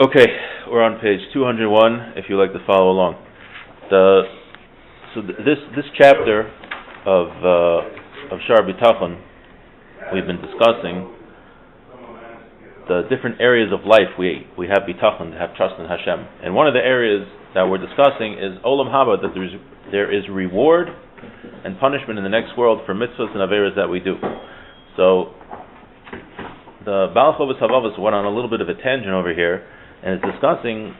Okay, we're on page 201. If you'd like to follow along, this chapter of Shaar Habitachon, we've been discussing the different areas of life we have bitachon, to have trust in Hashem. And one of the areas that we're discussing is Olam Haba, that there is reward and punishment in the next world for mitzvahs and averas that we do. So the Baal Chovos Havavos went on a little bit of a tangent over here, and is discussing,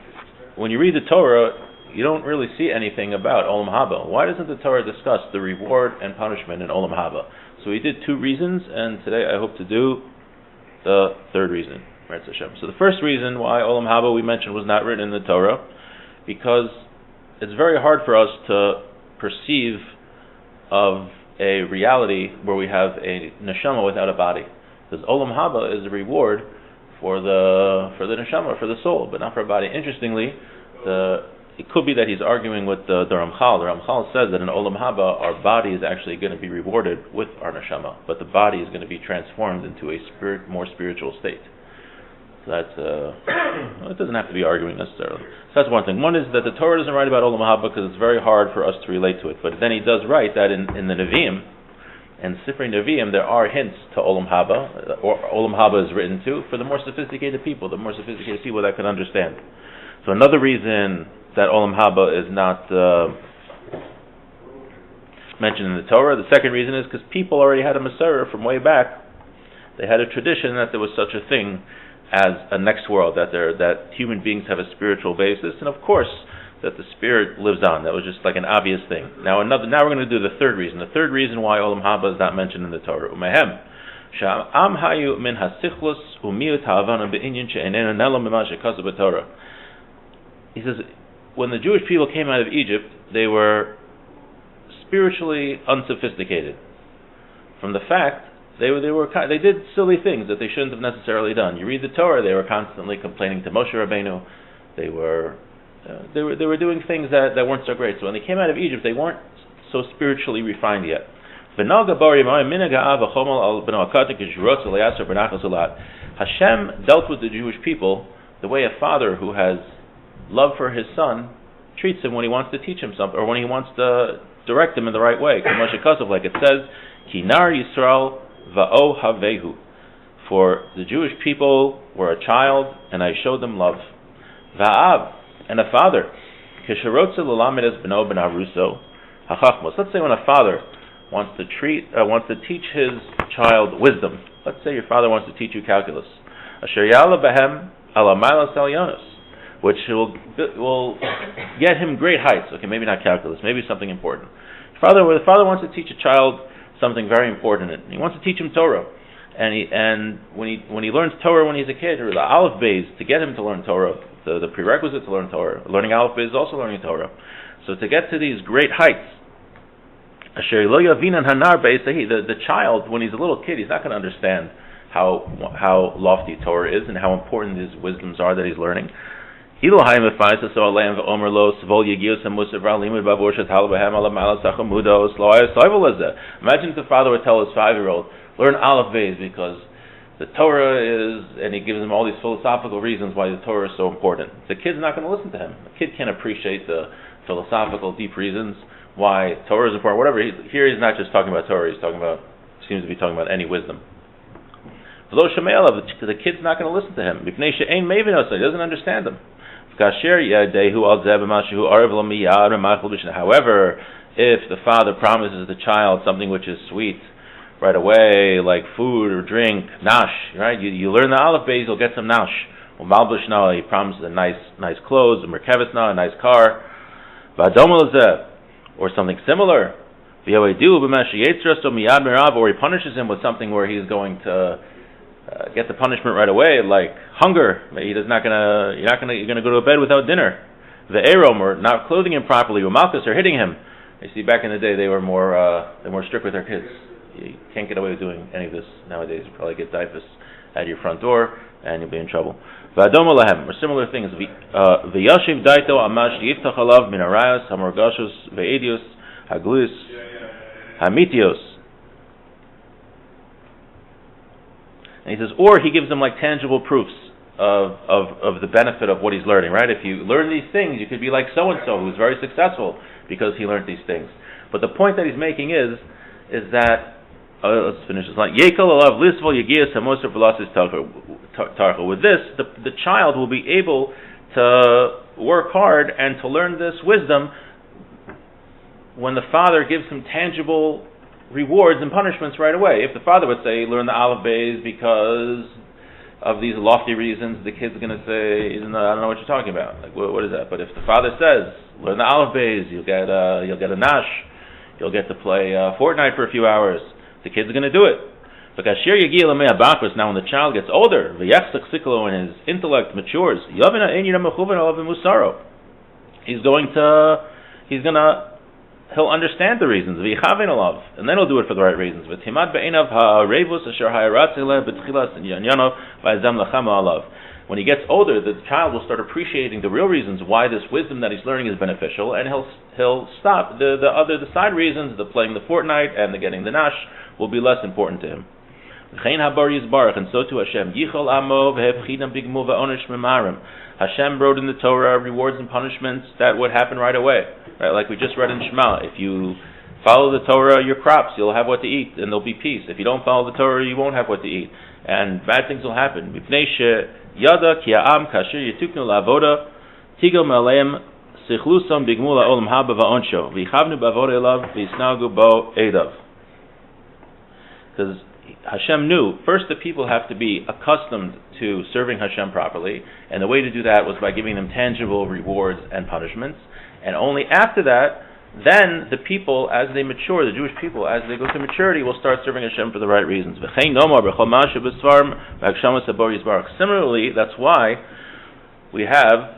when you read the Torah, you don't really see anything about Olam Haba. Why doesn't the Torah discuss the reward and punishment in Olam Haba? So we did two reasons, and today I hope to do the third reason. So the first reason why Olam Haba, we mentioned, was not written in the Torah, because it's very hard for us to perceive of a reality where we have a neshama without a body. Because Olam Haba is a reward for the neshama, for the soul, but not for a body. Interestingly, it could be that he's arguing with the Ramchal. The Ramchal says that in Olam Haba, our body is actually going to be rewarded with our neshama, but the body is going to be transformed into a more spiritual state. So that's it doesn't have to be arguing necessarily. So that's one thing. One is that the Torah doesn't write about Olam Haba because it's very hard for us to relate to it. But then he does write that in the Nevi'im, and Sifrei Nevi'im, there are hints to Olam Haba, or Olam Haba is written to, for the more sophisticated people that can understand. So another reason that Olam Haba is not mentioned in the Torah, the second reason is because people already had a Masorah from way back. They had a tradition that there was such a thing as a next world, that human beings have a spiritual basis, and of course that the spirit lives on. That was just like an obvious thing. Now we're going to do the third reason. The third reason why Olam Haba is not mentioned in the Torah. Umehem sha'am hayu min hasichlus u'miut ha'avana be'inyan she'enena nela mima shekasav b'Torah. He says, when the Jewish people came out of Egypt, they were spiritually unsophisticated. From the fact they did silly things that they shouldn't have necessarily done. You read the Torah; they were constantly complaining to Moshe Rabbeinu. They were doing things that weren't so great. So when they came out of Egypt, they weren't so spiritually refined yet. Hashem dealt with the Jewish people the way a father who has love for his son treats him when he wants to teach him something, or when he wants to direct him in the right way. Like it says, Kinar Yisrael va'o havehu. For the Jewish people were a child, and I showed them love. Va'av, and a father. Let's say when a father wants to teach his child wisdom. Let's say your father wants to teach you calculus. Which will get him great heights. Okay, maybe not calculus, maybe something important. The father wants to teach a child something very important. He wants to teach him Torah. And when he learns Torah when he's a kid, or the Aleph Beis, to get him to learn Torah, the prerequisite to learn Torah, learning Aleph Beis is also learning Torah. So to get to these great heights, the child, when he's a little kid, he's not going to understand how lofty Torah is and how important these wisdoms are that he's learning. Imagine if the father would tell his 5-year-old, learn Aleph Beis because the Torah is, and he gives him all these philosophical reasons why the Torah is so important. The kid's not going to listen to him. The kid can't appreciate the philosophical, deep reasons why Torah is important. Whatever. Here he's not just talking about Torah, seems to be talking about any wisdom. The kid's not going to listen to him. He doesn't understand him. However, if the father promises the child something which is sweet right away, like food or drink, nash, right? You learn the Aleph Beis, you'll get some nash. He promises a nice clothes, a nice car, or something similar. Or he punishes him with something where he's going to get the punishment right away, like hunger. You're going to go to bed without dinner. The arom, or not clothing him properly, or malchus, or hitting him. You see, back in the day, they were more strict with their kids. You can't get away with doing any of this nowadays. You probably get typhus at your front door, and you'll be in trouble. V'adoma lahem, or similar things. V'yashiv daito amash yiftach alav min arayos hamorgashos ve'edios haglus hamitios. And he says, or he gives them like tangible proofs. of the benefit of what he's learning, right? If you learn these things, you could be like so-and-so who's very successful because he learned these things. But the point that he's making is that, let's finish this line. Yekel alav lisvol yegiyas hamoser v'lasis tarcha. With this, the child will be able to work hard and to learn this wisdom when the father gives him tangible rewards and punishments right away. If the father would say, learn the Aleph Beis because of these lofty reasons, the kid's going to say, I don't know what you're talking about. Like, what is that? But if the father says, learn the Aleph Beis, you'll get a nash, you'll get to play Fortnite for a few hours, the kid's going to do it. But now when the child gets older, when his intellect matures, he'll understand the reasons, and then he'll do it for the right reasons. When he gets older, the child will start appreciating the real reasons why this wisdom that he's learning is beneficial, and he'll stop the side reasons, the playing the Fortnite and the getting the nash, will be less important to him. And so to Hashem. Hashem wrote in the Torah rewards and punishments that would happen right away. Right? Like we just read in Shema. If you follow the Torah, your crops, you'll have what to eat, and there'll be peace. If you don't follow the Torah, you won't have what to eat. And bad things will happen. Because Hashem knew, first the people have to be accustomed to serving Hashem properly, and the way to do that was by giving them tangible rewards and punishments, and only after that, then the people, as they mature, the Jewish people, as they go to maturity, will start serving Hashem for the right reasons. Similarly, that's why we have,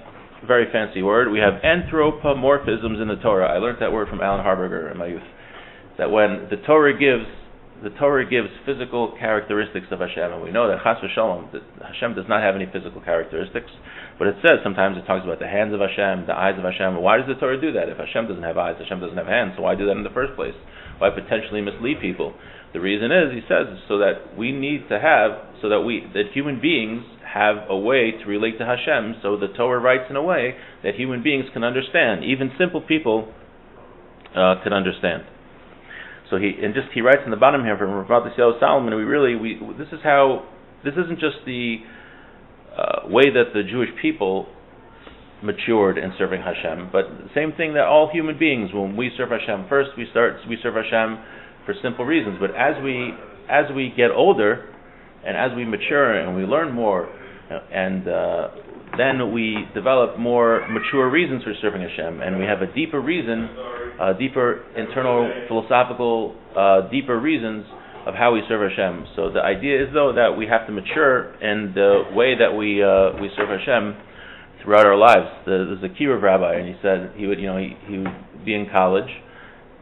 very fancy word, we have anthropomorphisms in the Torah. I learned that word from Alan Harberger in my youth. That when the Torah gives physical characteristics of Hashem, and we know that Chas v'Shalom, that Hashem does not have any physical characteristics, but it says, sometimes it talks about the hands of Hashem, the eyes of Hashem. Why does the Torah do that? If Hashem doesn't have eyes, Hashem doesn't have hands, so why do that in the first place? Why potentially mislead people? The reason is, he says, so that human beings have a way to relate to Hashem, so the Torah writes in a way that human beings can understand, even simple people can understand. So he writes in the bottom here from Rav Solomon. This isn't just the way that the Jewish people matured in serving Hashem, but the same thing that all human beings, when we serve Hashem, first we serve Hashem for simple reasons. But as we get older and as we mature and we learn more, and then we develop more mature reasons for serving Hashem, and we have a deeper reason, deeper internal philosophical, deeper reasons of how we serve Hashem. So the idea is, though, that we have to mature in the way that we serve Hashem throughout our lives. There's a Kiruv rabbi, and he said he would be in college,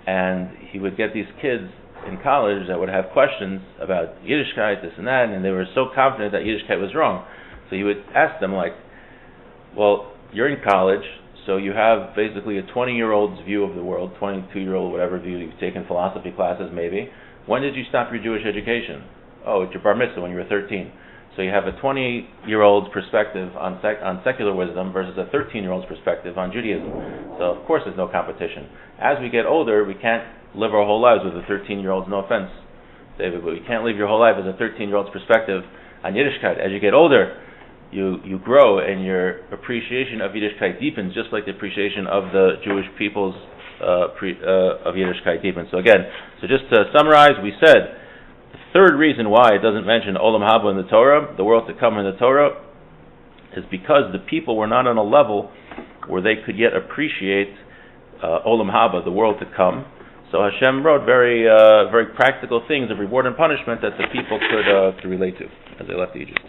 and he would get these kids in college that would have questions about Yiddishkeit, this and that, and they were so confident that Yiddishkeit was wrong. So he would ask them, like, well, you're in college, so you have basically a 20-year-old's view of the world, 22-year-old, whatever view, you've taken philosophy classes maybe. When did you stop your Jewish education? Oh, it's your bar mitzvah when you were 13. So you have a 20-year-old's perspective on secular wisdom versus a 13-year-old's perspective on Judaism. So of course there's no competition. As we get older, we can't live our whole lives with a 13-year-old's, no offense, David, but you can't live your whole life as a 13-year-old's perspective on Yiddishkeit. As you get older, you grow, and your appreciation of Yiddishkeit deepens, just like the appreciation of the Jewish people's of Yiddishkeit deepens. So just to summarize, we said the third reason why it doesn't mention Olam Haba in the Torah, the world to come in the Torah, is because the people were not on a level where they could yet appreciate Olam Haba, the world to come. So Hashem wrote very practical things of reward and punishment that the people could relate to as they left Egypt.